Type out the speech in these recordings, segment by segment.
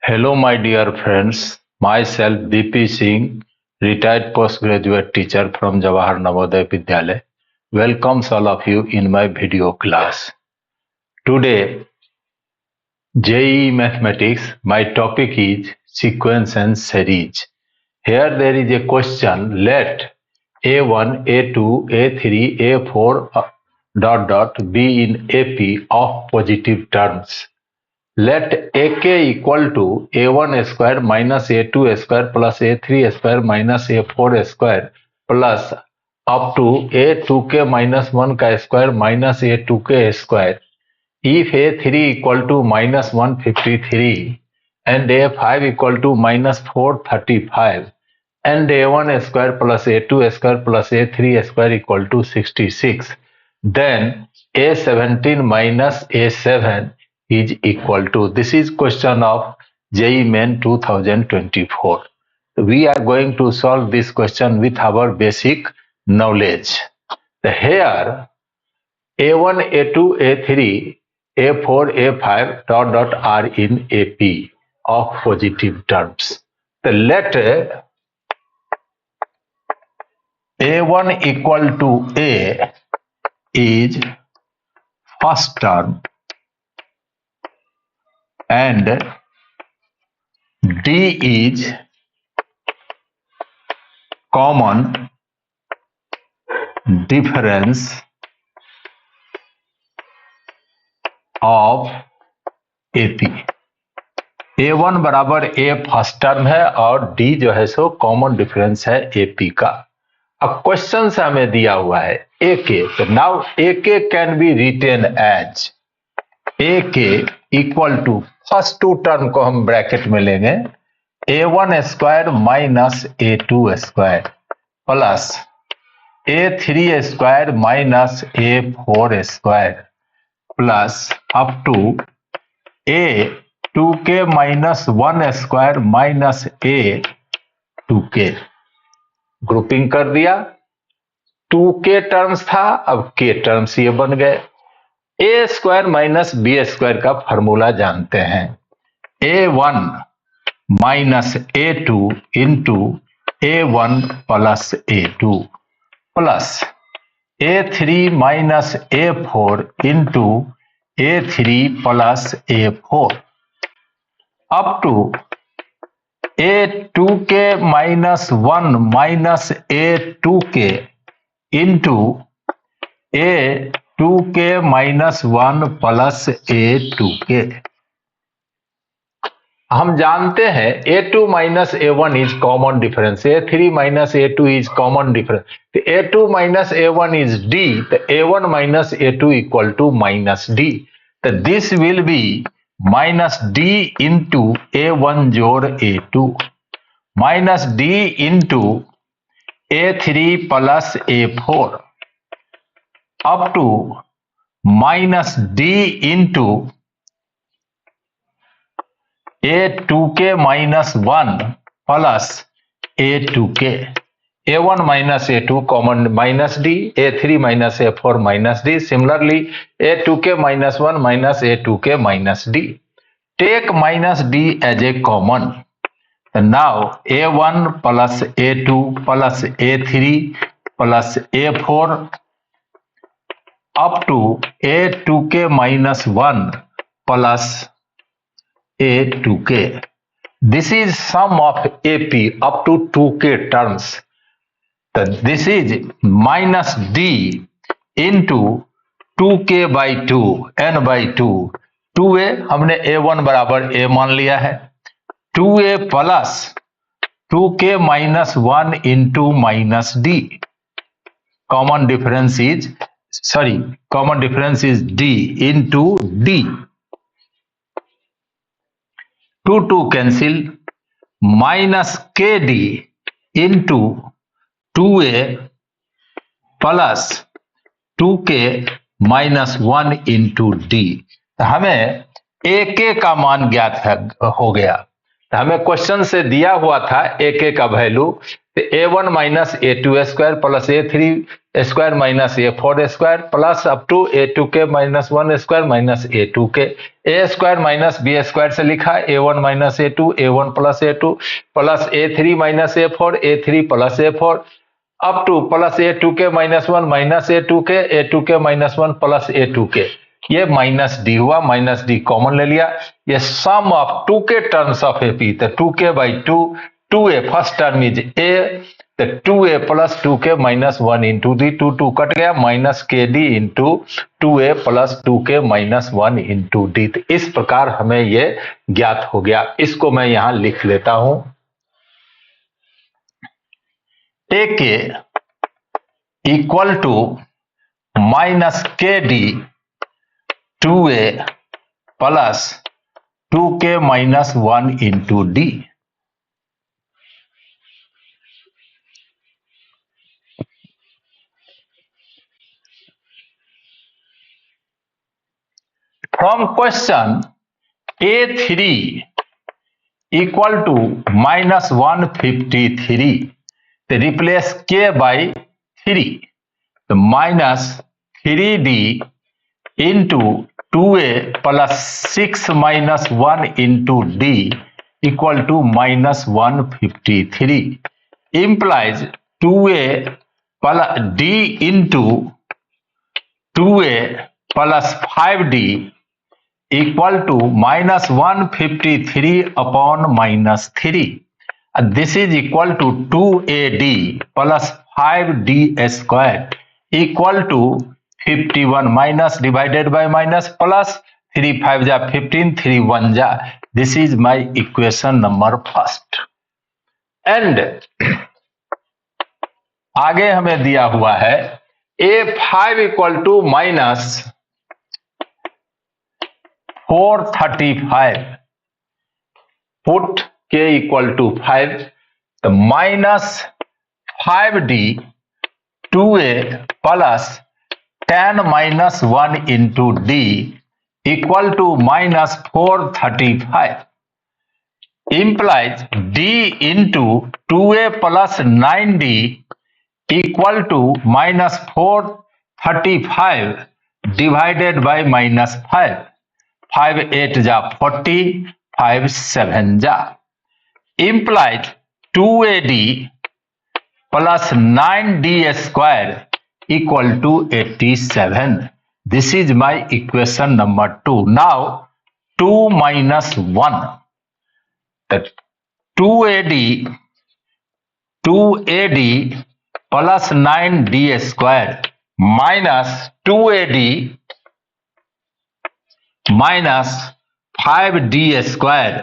Hello, my dear friends. Myself, DP Singh, retired postgraduate teacher from Jawahar Navodaya Vidyalaya, welcomes all of you in my video class. Today, JEE Mathematics, my topic is sequence and series. Here there is a question, let A1, A2, A3, A4 be in AP of positive terms. Let AK equal to A1 square minus A2 square plus A3 square minus A4 square plus up to A2K minus 1 का square minus A2K square. If A3 equal to minus 153 and A5 equal to minus 435 and A1 square plus A2 square plus A3 square equal to 66, then A17 minus A7 is equal to. This is question of JEE Main 2024. We are going to solve this question with our basic knowledge. Here A1, A2, A3, A4, A5 are in AP of positive terms. Let A1 equal to A is first term and D is common difference of AP. A1 बराबर A first term है और D जो है so common difference है AP का. अब question से हमें दिया हुआ है AK, तो now AK can be written as AK equal to first two term को हम ब्रैकेट में लेंगे A1 square minus A2 square plus A3 square minus A4 square plus up to A2K minus 1 square minus A2K. Grouping कर दिया. 2K terms था, अब K terms ये बन गए. A square minus B square का फॉर्मूला जानते हैं. A1 minus A2 into A1 plus A2 plus A3 minus A4 into A3 plus A4 up to A2K minus 1 minus A2K into A2K minus 1 plus A2K. हम जानते हैं A2 minus A1 is common difference, A3 minus A2 is common difference, तो A2 minus A1 is D, तो A1 minus A2 equal to minus D, तो this will be minus D into A1 जोड़ A2 minus D into A3 plus A4 up to minus D into A2K minus 1 plus A2K. A1 minus A2 common minus D, A3 minus A4 minus D. Similarly A2K minus 1 minus A2K minus D. Take minus D as a common. Now A1 plus A2 plus A3 plus A4 up to A2K minus 1 plus A2K. This is sum of AP up to 2K terms. This is minus D into 2K by 2 n by 2. 2A हमने A1 बराबर A मान लिया है. 2A plus 2K minus 1 into minus D. Common difference is D into D. 2 cancel minus KD into 2A plus 2K minus 1 into D. हमें AK का मान ज्ञात हो गया. हमें क्वेश्चन से दिया हुआ था AK का वैल्यू तो a1 minus a2 square plus a3 square minus a4 square plus up to a2 k minus 1 square minus a2 k a square minus b square से लिखा a1 minus a2 a1 plus a2 plus a3 minus a4 a3 plus a4 up to plus a2 k minus 1 minus a2 k minus 1 plus a2 के, ये minus D हुआ, minus D common ले लिया। ये सम of 2 के terms of AP, तो 2k by 2, 2a first term is a, तो 2a plus 2k minus 1 into D, 2 cut गया, minus k D into 2a plus 2k minus 1 into D. तो इस प्रकार हमें ये ज्ञात हो गया। इसको मैं यहां लिख लेता हूं, ak equal to minus k d 2a plus 2k minus 1 into d. From question A3 equal to minus 153, तो रिप्लेस k बाई 3, तो minus 3d into 2a plus 6 minus 1 into d equal to minus 153 implies 2a plus d into 2a plus 5d equal to minus 153 upon minus 3, this is equal to 2ad plus 5d square equal to 51 minus divided by minus plus 3 5 जा 15 3 1 जा, this is my equation number first. And आगे हमें दिया हुआ है a5 equal to minus 435, put k equal to 5, तो minus 5d 2a plus 10 minus 1 into d equal to minus 435 implies d into 2a plus 9d equal to minus 435 divided by minus 5, 5 8 जा 40, 5 7 जा, implies 2ad plus 9d square equal to 87. This is my equation number 2. Now 2 minus 1, that 2ad plus 9d square minus 2ad minus 5d square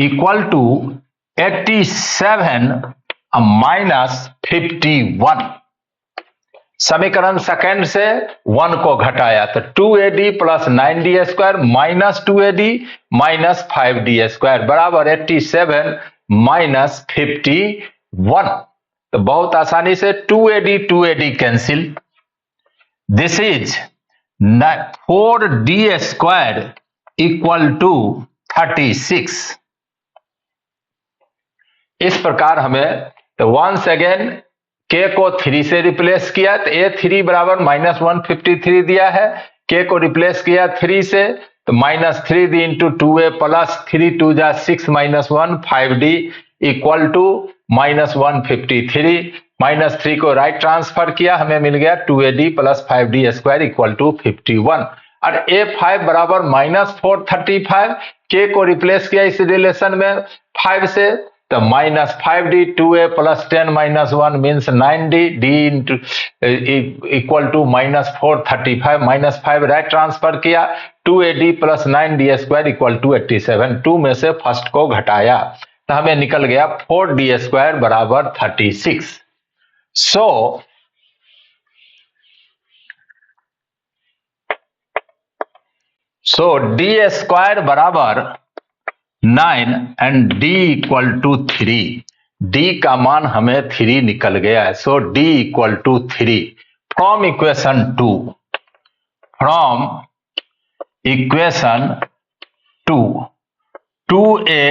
equal to 87 minus 51। समीकरण second से 1 को घटाया तो 2ad plus 9d square minus 2ad minus 5d square बराबर 87 minus 51। तो बहुत आसानी से 2ad cancel, this is 4d square equal to 36। इस प्रकार हमें तो वंस अगेन k को 3 से रिप्लेस किया तो a3 बराबर माइनस 153 दिया है, k को रिप्लेस किया 3 से तो minus 3d into 2a plus 3 2 जा 6 minus 1 5d equal to minus 153, minus 3 को राइट ट्रांसफर किया हमें मिल गया 2ad plus 5d square equal to 51 और a5 बराबर माइनस 435, k को रिप्लेस किया इस रिलेशन में 5 से तो minus 5d 2a plus 10 minus 1 means 9d d into equal to minus 435, minus 5 right transfer किया 2ad plus 9d square equal to 87, 2 में से फर्स्ट को घटाया तो हमें निकल गया 4d स्क्वायर बराबर 36। सो d स्क्वायर बराबर 9 and d equal to 3, d का मान हमें 3 निकल गया है। So d equal to 3 from equation 2, 2a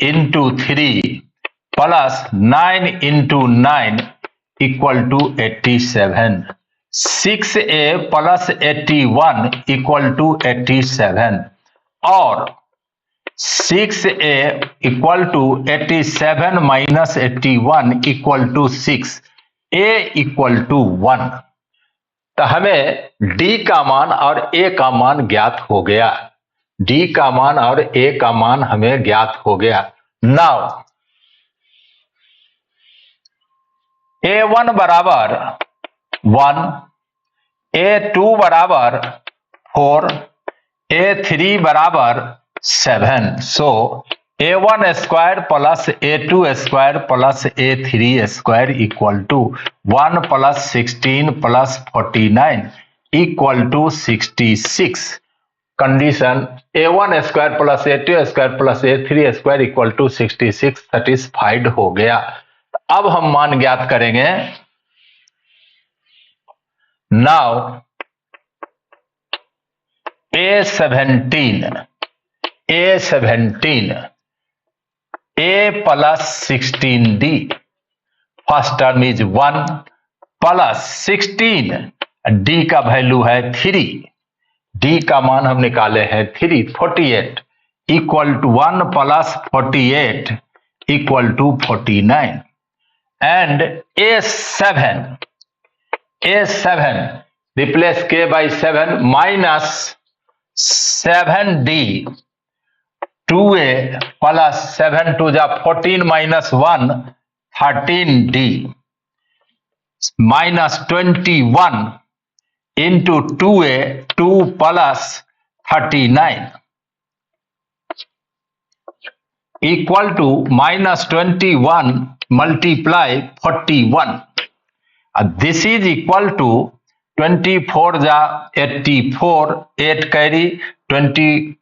into 3 plus 9 into 9 equal to 87. 6a plus 81 equal to 87 और 6a equal to 87 minus 81 equal to 6, a equal to 1। तो हमें d का मान और a का मान ज्ञात हो गया। d का मान और a का मान हमें ज्ञात हो गया। नाउ a1 बराबर 1, a2 बराबर 4, a3 बराबर 7। So a1 square plus a2 square plus a3 square equal to 1 plus 16 plus 49 equal to 66। Condition a1 square plus a2 square plus a3 square equal to 66 satisfied हो गया। अब हम मान ज्ञात करेंगे। Now a17 a plus 16d, first term is 1 plus 16, d का value है 3, d का मान हम निकाले हैं 3, 48 equal to 1 plus 48 equal to 49। And a7 replace k by 7 minus 7d, 2a plus 7 two जा 14 minus 1 13d minus 21 into 2a 2 plus 39 equal to minus 21 multiply 41। This is equal to 24 जा 84, 8 carry 21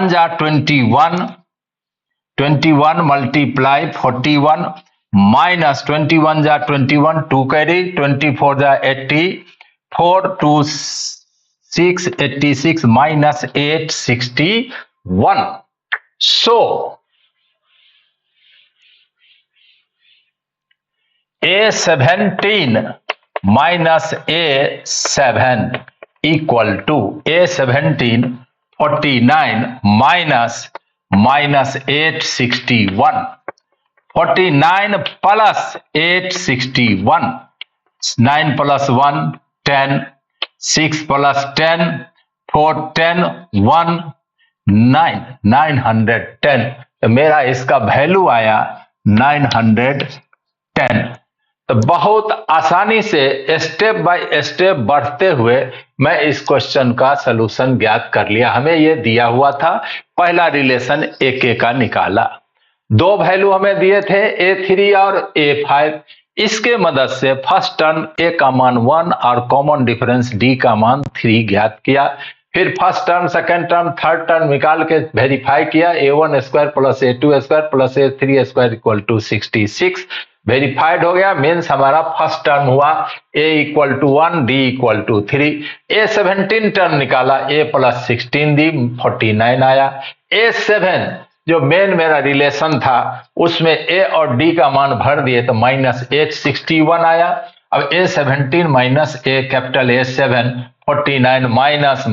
जा 21 multiply 41 minus 21 जा 21, 2 carry 24 जा 84, 2 6 86 minus 8 61। So a17 minus a7 equal to a17 49 minus 861, 49 plus 861, 9 plus 1 10, 6 plus 10 4 10 1 9, 910। तो मेरा इसका value आया 910। तो बहुत आसानी से स्टेप बाय स्टेप बढ़ते हुए मैं इस क्वेश्चन का सलूशन ज्ञात कर लिया। हमें यह दिया हुआ था, पहला रिलेशन a का निकाला, दो वैल्यू हमें दिए थे a3 और a5। इसके मदद से फर्स्ट टर्म a का मान 1 और कॉमन डिफरेंस d का मान 3 ज्ञात किया। फिर first term second term third term निकाल के वेरीफाई किया, a1 square plus a2 square plus a3 square equal to 66 verified हो गया। मीन्स हमारा फर्स्ट टर्म हुआ a equal to 1 d equal to 3। a17 term निकाला, a प्लस 16d 49 आया। a7 जो मेन मेरा रिलेशन था उसमें a और d का मान भर दिए तो माइनस 861 आया। अब a17 minus a capital A7 49 minus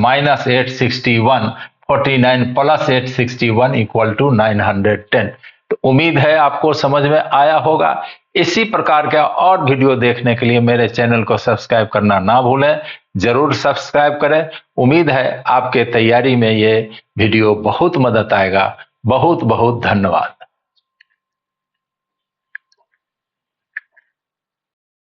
861, 49 plus 861 equal to 910। तो उम्मीद है आपको समझ में आया होगा। इसी प्रकार का और वीडियो देखने के लिए मेरे चैनल को सब्सक्राइब करना ना भूलें, जरूर सब्सक्राइब करें। उम्मीद है आपके तैयारी में ये वीडियो बहुत मदद आएगा। बहुत बहुत धन्यवाद।